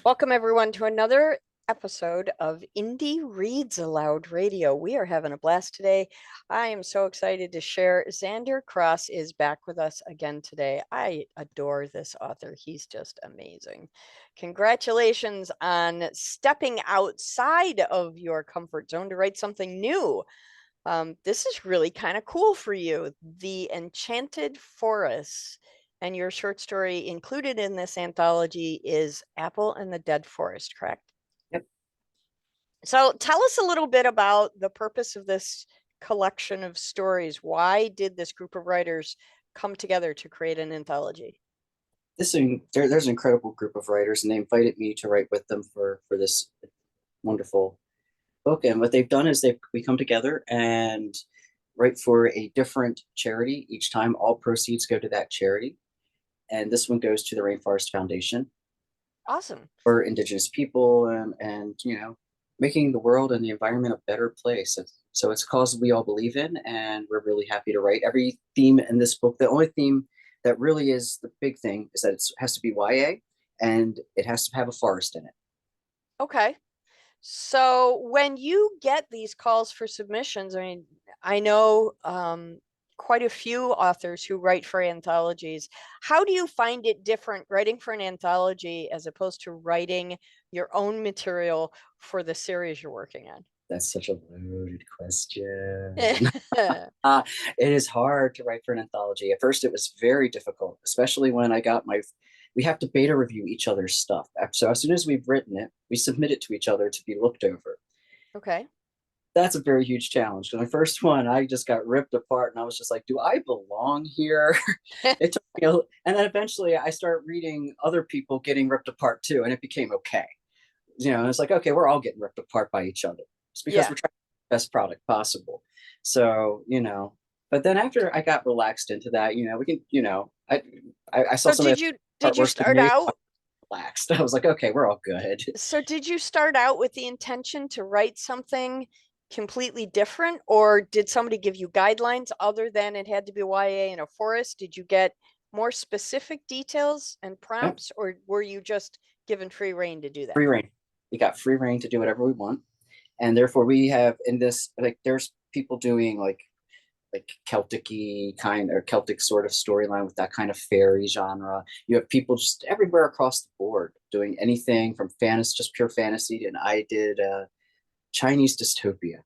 Welcome, everyone, to another episode of Indie Reads Aloud Radio. We are having a blast today. I am so excited to share. Xander Cross is back with us again today. I adore this author. He's just amazing. Congratulations on stepping outside of your comfort zone to write something new. This is really kind of cool for you. The Enchanted Forest. And your short story included in this anthology is Apple and the Dead Forest, correct? Yep. So tell us a little bit about the purpose of this collection of stories. Why did this group of writers come together to create an anthology? There's an incredible group of writers, and they invited me to write with them for this wonderful book. And what they've done is we come together and write for a different charity each time. All proceeds go to that charity, and this one goes to the Rainforest Foundation Awesome. for Indigenous people and making the world and the environment a better place. So it's a cause we all believe in, and we're really happy to write. Every theme in this book, the only theme that really is the big thing is that it has to be YA, and it has to have a forest in it. Okay. So when you get these calls for submissions, I mean, I know quite a few authors who write for anthologies. How do you find it different writing for an anthology as opposed to writing your own material for the series you're working on? That's such a loaded question. Yeah. It is hard to write for an anthology. At first, it was very difficult, especially when I got we have to beta review each other's stuff. So as soon as we've written it, we submit it to each other to be looked over. Okay. That's a very huge challenge. The first one, I just got ripped apart, and I was just like, "Do I belong here?" It took me, and then eventually, I started reading other people getting ripped apart too, and it became okay. It's like, okay, we're all getting ripped apart by each other. It's because Yeah. we're trying the best product possible. So, but then after I got relaxed into that, we can, I saw So some of did the you part did you worse than start me. I out relaxed. I was like, okay, we're all good. so did you start out with the intention to write something completely different, or did somebody give you guidelines other than it had to be YA in a forest? Did you get more specific details and Yep. prompts, or were you just given free rein to do that? Free reign. We got free reign to do whatever we want. And therefore we have in this, like, there's people doing like Celtic-y kind or Celtic sort of storyline with that kind of fairy genre. You have people just everywhere across the board doing anything from fantasy, just pure fantasy. And I did Chinese dystopia.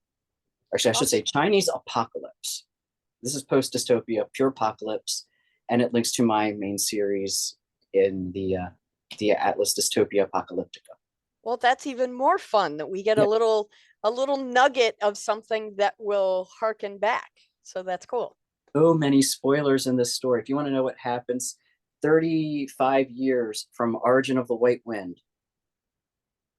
Actually, I should say Awesome. Chinese apocalypse. This is post dystopia, pure apocalypse, and it links to my main series in the Atlas Dystopia Apocalyptica. Well, that's even more fun that we get a Yeah, little nugget of something that will harken back. So that's cool. so many spoilers in this story. If you want to know what happens, 35 years from Origin of the White Wind,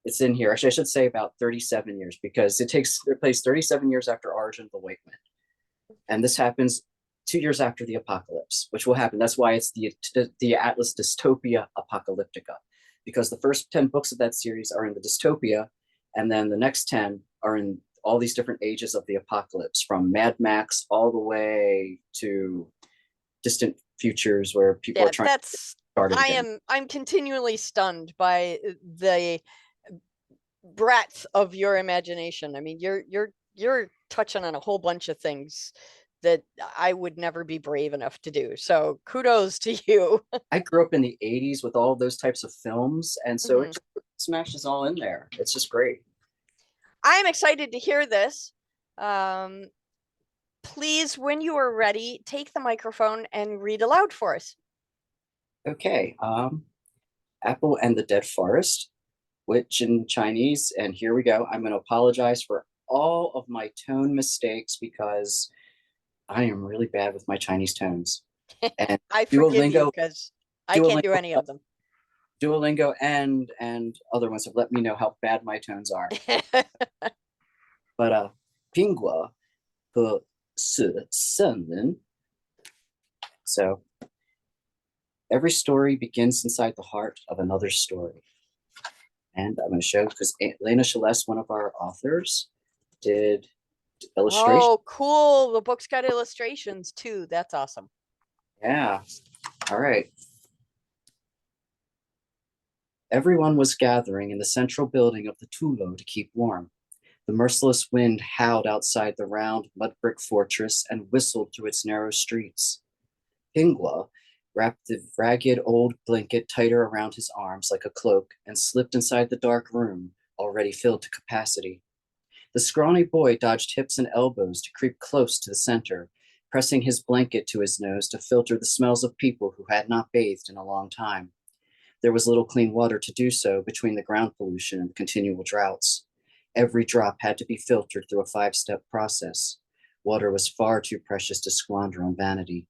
it's in here. Actually, I should say about 37 years because it takes place 37 years after Origin of the White Wind. And this happens 2 years after the apocalypse, which will happen. That's why it's the Atlas Dystopia Apocalyptica, because the first 10 books of that series are in the dystopia, and then the next 10 are in all these different ages of the apocalypse, from Mad Max all the way to distant futures where people are Yeah, trying to that's start it again. I'm continually stunned by the breadth of your imagination. I mean, you're touching on a whole bunch of things that I would never be brave enough to do. So kudos to you. I grew up in the 80s with all those types of films, and so it Mhm. just smashes all in there. It's just great. I'm excited to hear this. Um, Please, when you are ready, take the microphone and read aloud for us. Okay. Apple and the Dead Forest, which in Chinese, and here we go. I'm going to apologize for all of my tone mistakes because I am really bad with my Chinese tones. And I forgive you Duolingo, because I can't do Duolingo, any of them. Duolingo, and other ones have let me know how bad my tones are. But 苹果和是圣人. So every story begins inside the heart of another story. And I'm going to show because Lena Celeste, one of our authors, did illustration. Oh, cool. The book's got illustrations too. That's awesome. Yeah. All right. Everyone was gathering in the central building of the Tulo to keep warm. The merciless wind howled outside the round mud brick fortress and whistled through its narrow streets. Pingua wrapped the ragged old blanket tighter around his arms like a cloak and slipped inside the dark room, already filled to capacity. The scrawny boy dodged hips and elbows to creep close to the center, pressing his blanket to his nose to filter the smells of people who had not bathed in a long time. There was little clean water to do so between the ground pollution and the continual droughts. Every drop had to be filtered through a 5-step process. Water was far too precious to squander on vanity.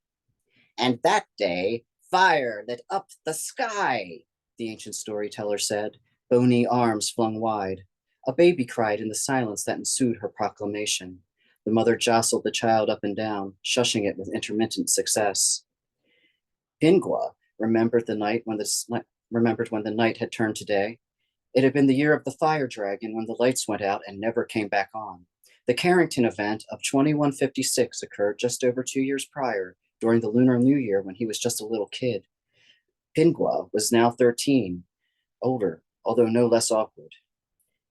And that day, fire lit up the sky, the ancient storyteller said, bony arms flung wide. A baby cried in the silence that ensued her proclamation. The mother jostled the child up and down, shushing it with intermittent success. Pingua remembered when the night had turned to day. It had been the year of the fire dragon when the lights went out and never came back on. The Carrington event of 2156 occurred just over 2 years prior, during the Lunar New Year when he was just a little kid. Pingua was now 13, older, although no less awkward.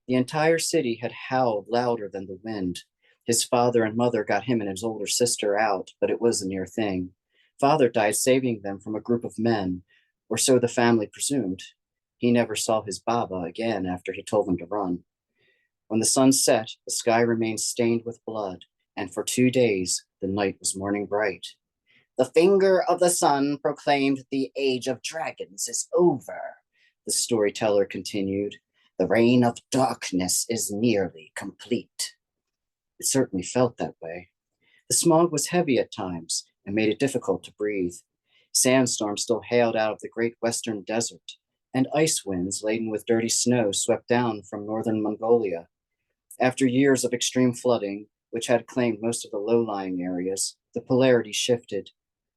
The entire city had howled louder than the wind. His father and mother got him and his older sister out, but it was a near thing. Father died saving them from a group of men, or so the family presumed. He never saw his Baba again after he told them to run. When the sun set, the sky remained stained with blood, and for 2 days the night was morning bright. The finger of the sun proclaimed the age of dragons is over, the storyteller continued. The reign of darkness is nearly complete. It certainly felt that way. The smog was heavy at times and made it difficult to breathe. Sandstorms still hailed out of the great western desert, and ice winds laden with dirty snow swept down from northern Mongolia. After years of extreme flooding, which had claimed most of the low-lying areas, the polarity shifted.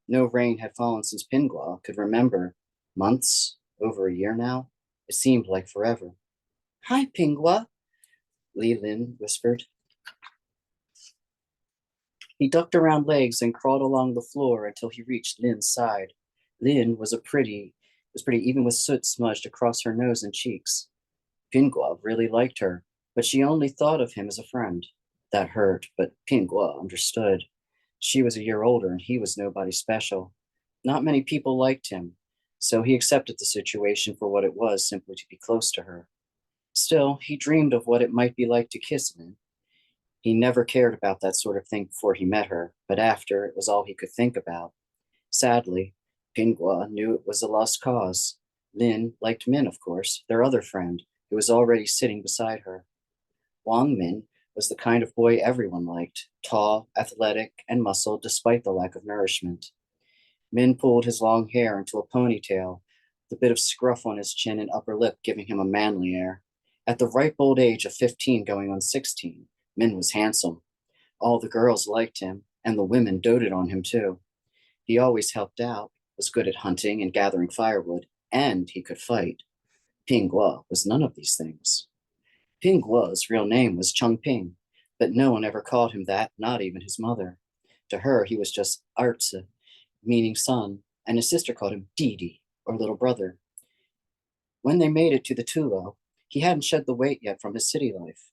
No rain had fallen since Pingua could remember. Months, over a year now. It seemed like forever. Hi, Pingua, Lin whispered. He ducked around legs and crawled along the floor until he reached Lin's side. Lin was pretty even with soot smudged across her nose and cheeks. Pingua really liked her, but she only thought of him as a friend. That hurt, but Pingua understood. She was a year older and he was nobody special. Not many people liked him, so he accepted the situation for what it was, simply to be close to her. Still, he dreamed of what it might be like to kiss Lin. He never cared about that sort of thing before he met her, but after, it was all he could think about. Sadly, Pingua knew it was a lost cause. Lin liked Min, of course, their other friend, who was already sitting beside her. Wang Min was the kind of boy everyone liked, tall, athletic, and muscled despite the lack of nourishment. Min pulled his long hair into a ponytail, the bit of scruff on his chin and upper lip giving him a manly air. At the ripe old age of 15 going on 16, Min was handsome. All the girls liked him, and the women doted on him too. He always helped out, was good at hunting and gathering firewood, and he could fight. Pingua was none of these things. Pinggua's real name was Chung Ping, but no one ever called him that, not even his mother. To her, he was just Artse, meaning son, and his sister called him Didi, or little brother. When they made it to the Tulo, he hadn't shed the weight yet from his city life.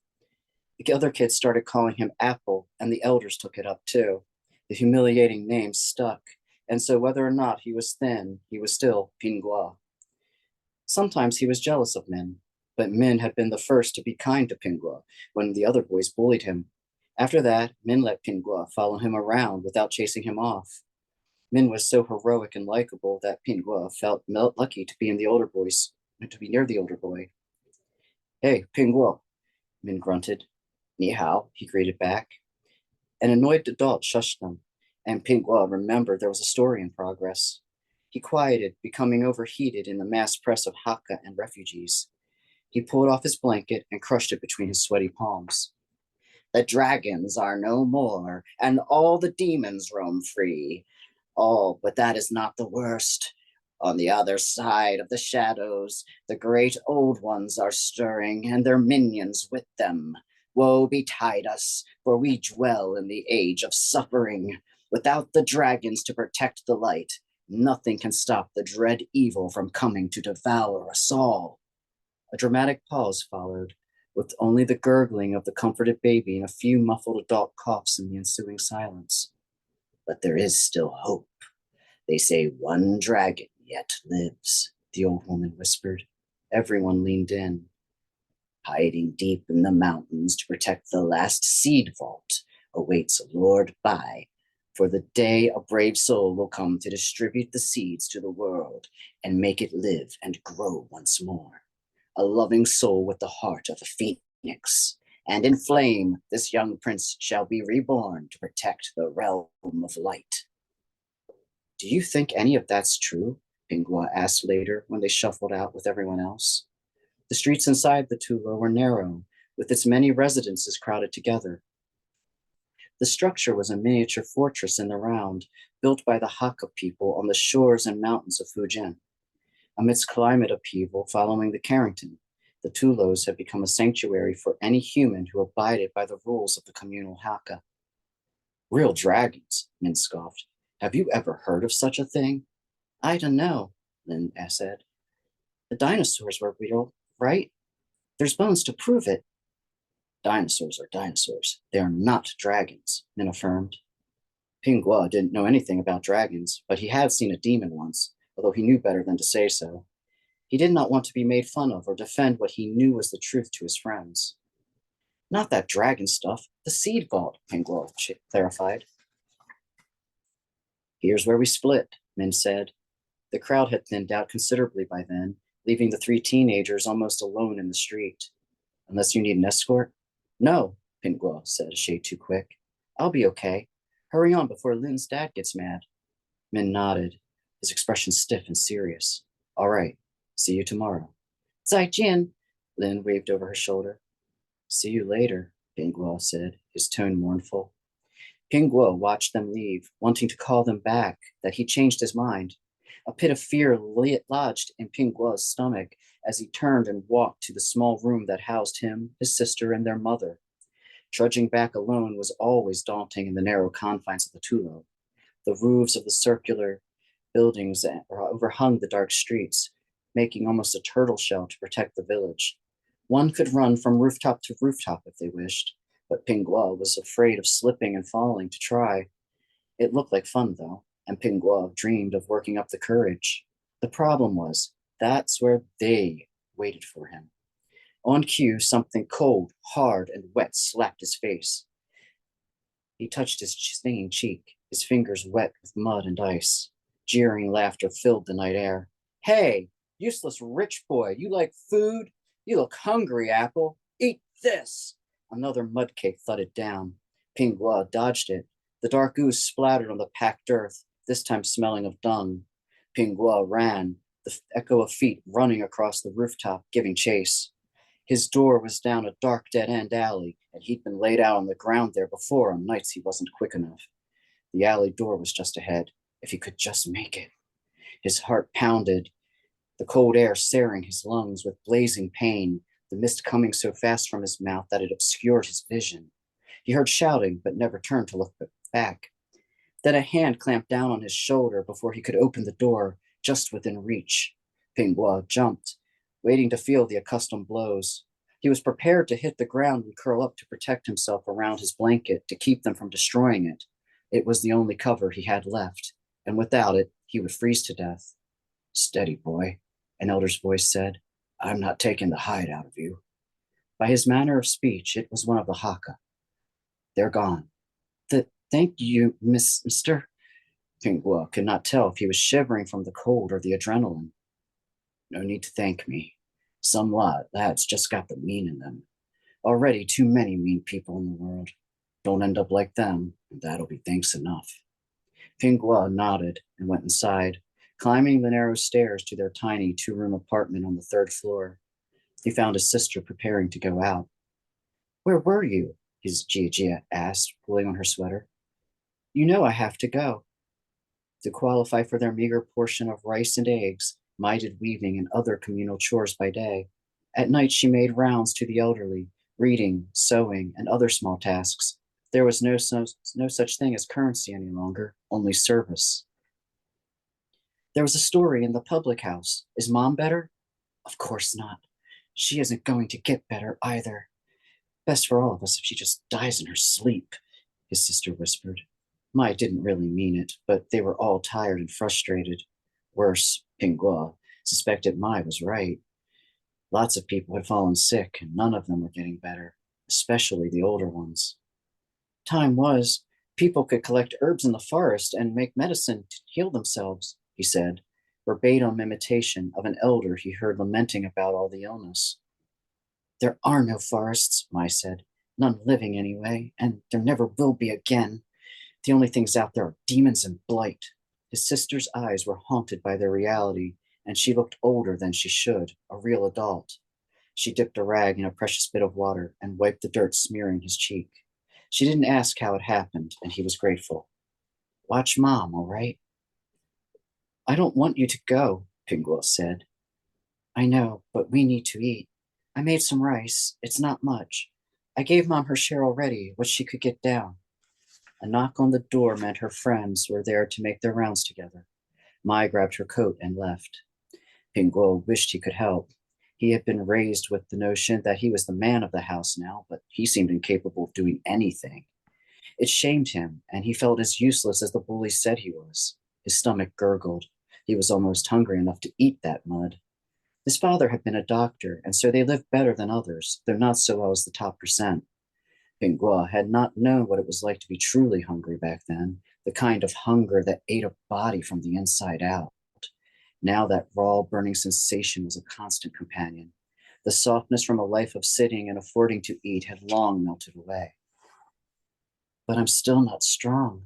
The other kids started calling him Apple, and the elders took it up too. The humiliating name stuck, and so whether or not he was thin, he was still Pingua. Sometimes he was jealous of Min, but Min had been the first to be kind to Pingua when the other boys bullied him. After that, Min let Pingua follow him around without chasing him off. Min was so heroic and likable that Pingua felt lucky to be near the older boy. Hey, Pingua, Min grunted. Ni hao, he greeted back. An annoyed adult shushed them, and Pingua remembered there was a story in progress. He quieted, becoming overheated in the mass press of Hakka and refugees. He pulled off his blanket and crushed it between his sweaty palms. The dragons are no more, and all the demons roam free. Oh, but that is not the worst. On the other side of the shadows, the great old ones are stirring, and their minions with them. Woe betide us, for we dwell in the age of suffering. Without the dragons to protect the light, nothing can stop the dread evil from coming to devour us all. A dramatic pause followed, with only the gurgling of the comforted baby and a few muffled adult coughs in the ensuing silence. But there is still hope. They say one dragon yet lives, the old woman whispered. Everyone leaned in. Hiding deep in the mountains to protect the last seed vault awaits lured by, for the day a brave soul will come to distribute the seeds to the world and make it live and grow once more. A loving soul with the heart of a phoenix, and in flame this young prince shall be reborn to protect the realm of light. Do you think any of that's true? Pingua asked later when they shuffled out with everyone else. The streets inside the Tula were narrow, with its many residences crowded together. The structure was a miniature fortress in the round, built by the Hakka people on the shores and mountains of Fujian. Amidst climate upheaval following the Carrington, the Tulos had become a sanctuary for any human who abided by the rules of the communal Hakka. Real dragons, Min scoffed. Have you ever heard of such a thing? I don't know, Lin said. The dinosaurs were real, right? There's bones to prove it. Dinosaurs are dinosaurs. They are not dragons, Min affirmed. Pingua didn't know anything about dragons, but he had seen a demon once, although he knew better than to say so. He did not want to be made fun of or defend what he knew was the truth to his friends. Not that dragon stuff, the seed vault, Pingua clarified. Here's where we split, Min said. The crowd had thinned out considerably by then, leaving the three teenagers almost alone in the street. Unless you need an escort? No, Pingua said, a shade too quick. I'll be okay. Hurry on before Lin's dad gets mad. Min nodded, his expression stiff and serious. All right, see you tomorrow. 再见, Lin waved over her shoulder. See you later, Pingua said, his tone mournful. Pingua watched them leave, wanting to call them back, that he changed his mind. A pit of fear lodged in Pingua's stomach as he turned and walked to the small room that housed him, his sister, and their mother. Trudging back alone was always daunting in the narrow confines of the Tulo. The roofs of the circular buildings overhung the dark streets, making almost a turtle shell to protect the village. One could run from rooftop to rooftop if they wished, but Pingua was afraid of slipping and falling to try. It looked like fun, though, and Pingua dreamed of working up the courage. The problem was, that's where they waited for him. On cue, something cold, hard, and wet slapped his face. He touched his stinging cheek, his fingers wet with mud and ice. Jeering laughter filled the night air. Hey, useless rich boy, you like food? You look hungry, Apple. Eat this! Another mud cake thudded down. Pingua dodged it. The dark ooze splattered on the packed earth, this time smelling of dung. Pingua ran, the echo of feet running across the rooftop, giving chase. His door was down a dark dead-end alley, and he'd been laid out on the ground there before on nights he wasn't quick enough. The alley door was just ahead, if he could just make it. His heart pounded, the cold air searing his lungs with blazing pain, the mist coming so fast from his mouth that it obscured his vision. He heard shouting, but never turned to look back. Then a hand clamped down on his shoulder before he could open the door, just within reach. Pingua jumped, waiting to feel the accustomed blows. He was prepared to hit the ground and curl up to protect himself around his blanket to keep them from destroying it. It was the only cover he had left, and without it, he would freeze to death. Steady, boy, an elder's voice said. I'm not taking the hide out of you. By his manner of speech, it was one of the Hakka. They're gone. Thank you, Mr. Pingua could not tell if he was shivering from the cold or the adrenaline. No need to thank me. Some lads just got the mean in them. Already too many mean people in the world. Don't end up like them, and that'll be thanks enough. Pingua nodded and went inside, climbing the narrow stairs to their tiny two-room apartment on the third floor. He found his sister preparing to go out. Where were you? His Gia asked, pulling on her sweater. You know I have to go. To qualify for their meager portion of rice and eggs, Mai did weaving and other communal chores by day. At night she made rounds to the elderly, reading, sewing, and other small tasks. There was no such thing as currency any longer, only service. There was a story in the public house. Is Mom better? Of course not. She isn't going to get better either. Best for all of us if she just dies in her sleep, his sister whispered. Mai didn't really mean it, but they were all tired and frustrated. Worse, Pingua suspected Mai was right. Lots of people had fallen sick, and none of them were getting better, especially the older ones. Time was, people could collect herbs in the forest and make medicine to heal themselves, he said, verbatim imitation of an elder he heard lamenting about all the illness. There are no forests, Mai said. None living anyway, and there never will be again. The only things out there are demons and blight. His sister's eyes were haunted by their reality, and she looked older than she should, a real adult. She dipped a rag in a precious bit of water and wiped the dirt smearing his cheek. She didn't ask how it happened, and he was grateful. Watch Mom, all right? I don't want you to go, Pingua said. I know, but we need to eat. I made some rice. It's not much. I gave Mom her share already, what she could get down. A knock on the door meant her friends were there to make their rounds together. Mai grabbed her coat and left. Pingua wished he could help. He had been raised with the notion that he was the man of the house now, but he seemed incapable of doing anything. It shamed him, and he felt as useless as the bully said he was. His stomach gurgled. He was almost hungry enough to eat that mud. His father had been a doctor, and so they lived better than others, though not so well as the top percent. Pingua had not known what it was like to be truly hungry back then, the kind of hunger that ate a body from the inside out. Now that raw, burning sensation was a constant companion. The softness from a life of sitting and affording to eat had long melted away. But I'm still not strong.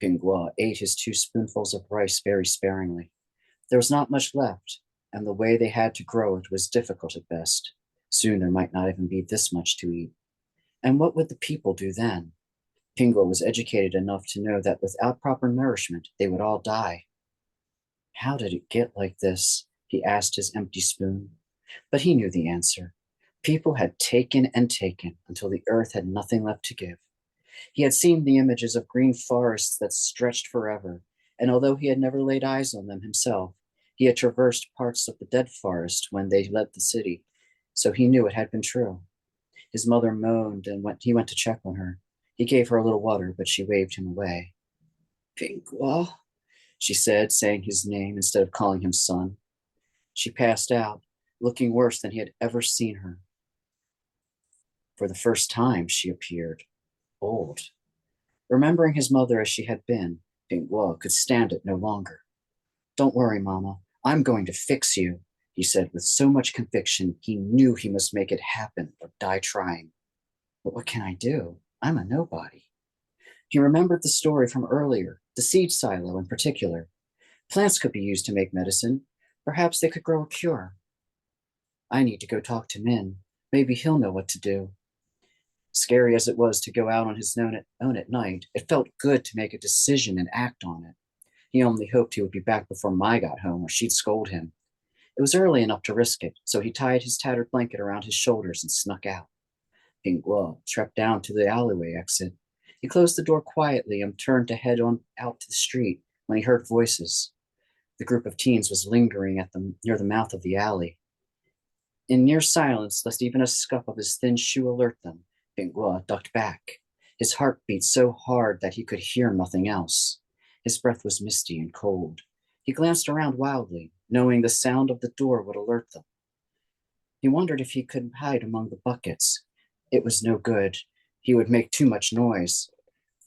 Pingua ate his 2 spoonfuls of rice very sparingly. There was not much left, and the way they had to grow it was difficult at best. Soon there might not even be this much to eat. And what would the people do then? Pingua was educated enough to know that without proper nourishment, they would all die. How did it get like this? He asked his empty spoon. But he knew the answer. People had taken and taken until the earth had nothing left to give. He had seen the images of green forests that stretched forever, and although he had never laid eyes on them himself, he had traversed parts of the dead forest when they left the city, so he knew it had been true. His mother moaned, and he went to check on her. He gave her a little water, but she waved him away. Pingua, she said, saying his name instead of calling him son. She passed out, looking worse than he had ever seen her. For the first time, she appeared old. Remembering his mother as she had been, Pingua could stand it no longer. Don't worry, Mama. I'm going to fix you, he said with so much conviction he knew he must make it happen or die trying. But what can I do? I'm a nobody. He remembered the story from earlier, the seed silo in particular. Plants could be used to make medicine. Perhaps they could grow a cure. I need to go talk to Min. Maybe he'll know what to do. Scary as it was to go out on his own at night, it felt good to make a decision and act on it. He only hoped he would be back before Mai got home or she'd scold him. It was early enough to risk it, so he tied his tattered blanket around his shoulders and snuck out. Pingua crept down to the alleyway exit. He closed the door quietly and turned to head on out to the street when he heard voices. The group of teens was lingering near the mouth of the alley. In near silence, lest even a scuff of his thin shoe alert them, Pingua ducked back. His heart beat so hard that he could hear nothing else. His breath was misty and cold. He glanced around wildly, knowing the sound of the door would alert them. He wondered if he could hide among the buckets. It was no good. He would make too much noise.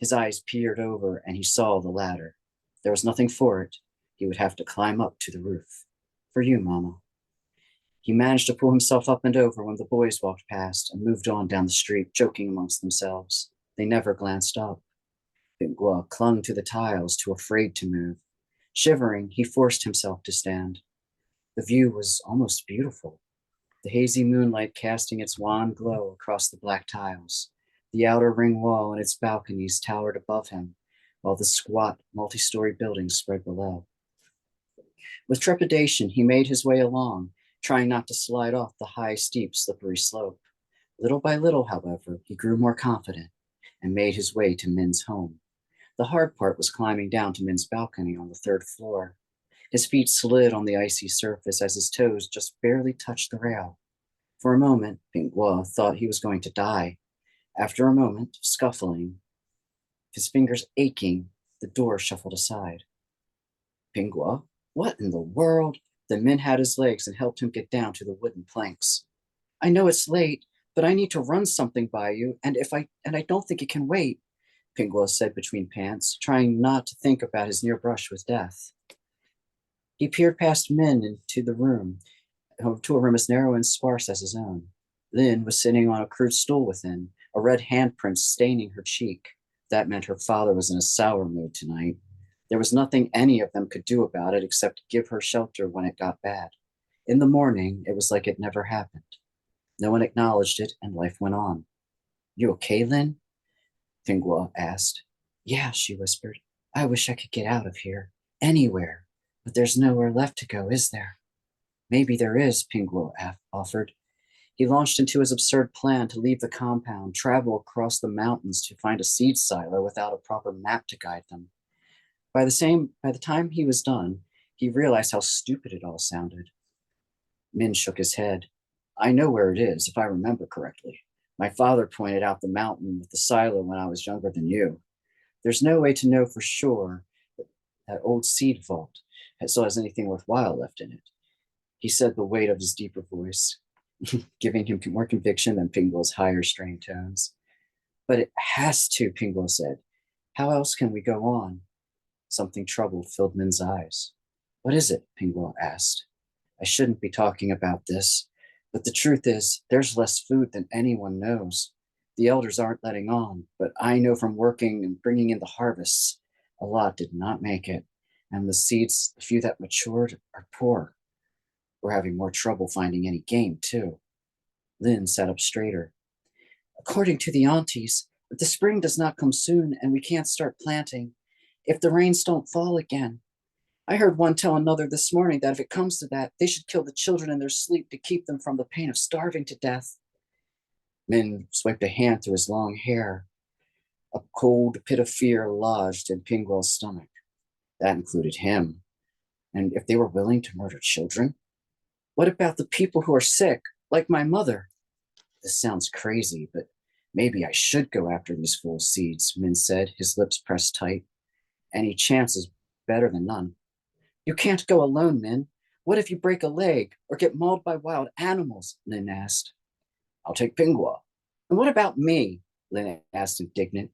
His eyes peered over, and he saw the ladder. There was nothing for it. He would have to climb up to the roof. For you, Mama. He managed to pull himself up and over when the boys walked past and moved on down the street, joking amongst themselves. They never glanced up. Pingua clung to the tiles, too afraid to move. Shivering, he forced himself to stand. The view was almost beautiful, the hazy moonlight casting its wan glow across the black tiles. The outer ring wall and its balconies towered above him, while the squat, multi-story buildings spread below. With trepidation, he made his way along, trying not to slide off the high, steep, slippery slope. Little by little, however, he grew more confident and made his way to Min's home. The hard part was climbing down to Min's balcony on the 3rd floor. His feet slid on the icy surface as his toes just barely touched the rail. For a moment, Pingua thought he was going to die. After a moment of scuffling, his fingers aching, the door shuffled aside. Pingua, what in the world? The men had his legs and helped him get down to the wooden planks. I know it's late, but I need to run something by you, and I don't think it can wait, Pingua said between pants, trying not to think about his near brush with death. He peered past Min into the room, to a room as narrow and sparse as his own. Lin was sitting on a crude stool within, a red handprint staining her cheek. That meant her father was in a sour mood tonight. There was nothing any of them could do about it except give her shelter when it got bad. In the morning, it was like it never happened. No one acknowledged it, and life went on. You okay, Lin? Fingua asked. Yeah, she whispered. I wish I could get out of here. Anywhere. But there's nowhere left to go, is there? Maybe there is, Pingua offered. He launched into his absurd plan to leave the compound, travel across the mountains to find a seed silo without a proper map to guide them. By the time he was done, he realized how stupid it all sounded. Min shook his head. I know where it is, if I remember correctly. My father pointed out the mountain with the silo when I was younger than you. There's no way to know for sure that old seed vault still has anything worthwhile left in it. He said, the weight of his deeper voice, giving him more conviction than Pingua's higher strained tones. But it has to, Pingua said. How else can we go on? Something troubled filled Min's eyes. What is it? Pingua asked. I shouldn't be talking about this, but the truth is, there's less food than anyone knows. The elders aren't letting on, but I know from working and bringing in the harvests, a lot did not make it, and the seeds, the few that matured, are poor. We're having more trouble finding any game, too. Lin sat up straighter. According to the aunties, if the spring does not come soon and we can't start planting, if the rains don't fall again. I heard one tell another this morning that if it comes to that, they should kill the children in their sleep to keep them from the pain of starving to death. Min swiped a hand through his long hair. A cold pit of fear lodged in Pingwell's stomach. That included him. And if they were willing to murder children? What about the people who are sick, like my mother? This sounds crazy, but maybe I should go after these fool seeds, Min said, his lips pressed tight. Any chance is better than none. You can't go alone, Min. What if you break a leg or get mauled by wild animals? Lin asked. I'll take Pingua. And what about me? Lin asked, indignant.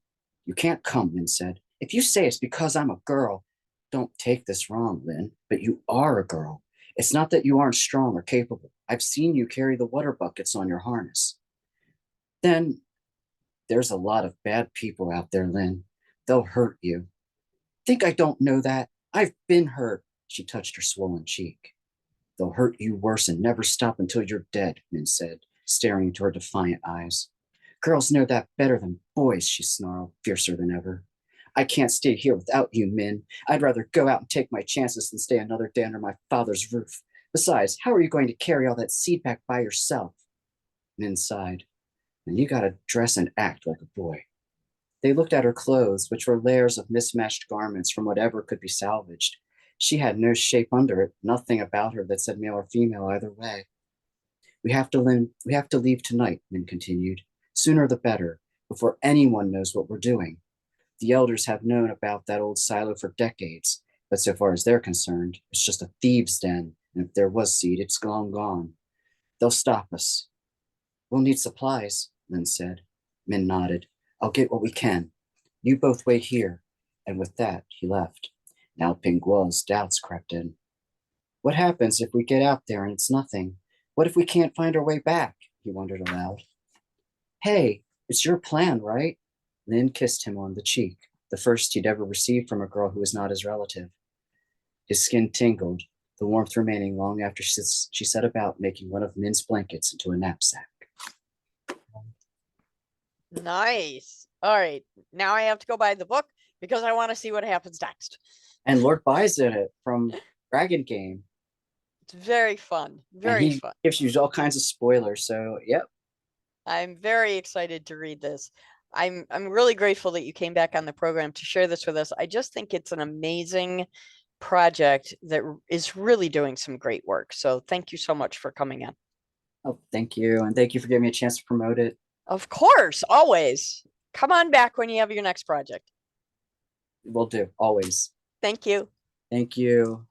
You can't come, Min said. If you say it's because I'm a girl, don't take this wrong, Lin, but you are a girl. It's not that you aren't strong or capable. I've seen you carry the water buckets on your harness. Then there's a lot of bad people out there, Lin. They'll hurt you. Think I don't know that? I've been hurt. She touched her swollen cheek. They'll hurt you worse and never stop until you're dead, Min said, staring into her defiant eyes. Girls know that better than boys, she snarled, fiercer than ever. I can't stay here without you, Min. I'd rather go out and take my chances than stay another day under my father's roof. Besides, how are you going to carry all that seed back by yourself? Min sighed. And you gotta dress and act like a boy. They looked at her clothes, which were layers of mismatched garments from whatever could be salvaged. She had no shape under it, nothing about her that said male or female either way. We have to leave tonight, Min continued. Sooner the better, before anyone knows what we're doing. The elders have known about that old silo for decades, but so far as they're concerned, it's just a thieves' den, and if there was seed, it's long gone. They'll stop us. We'll need supplies, Lin said. Min nodded. I'll get what we can. You both wait here. And with that, he left. Now Pingua's doubts crept in. What happens if we get out there and it's nothing? What if we can't find our way back? He wondered aloud. Hey, it's your plan, right? Lin kissed him on the cheek, the first he'd ever received from a girl who was not his relative. His skin tingled, the warmth remaining long after she set about making one of Min's blankets into a knapsack. Nice. All right. Now I have to go buy the book because I want to see what happens next. And Lord Bai's in it from Dragon Game. It's very fun. Very and he fun. gives you all kinds of spoilers. So, yep. I'm very excited to read this. I'm really grateful that you came back on the program to share this with us. I just think it's an amazing project that is really doing some great work. So thank you so much for coming in. Oh, thank you. And thank you for giving me a chance to promote it. Of course, always. Come on back when you have your next project. Will do, always. Thank you. Thank you.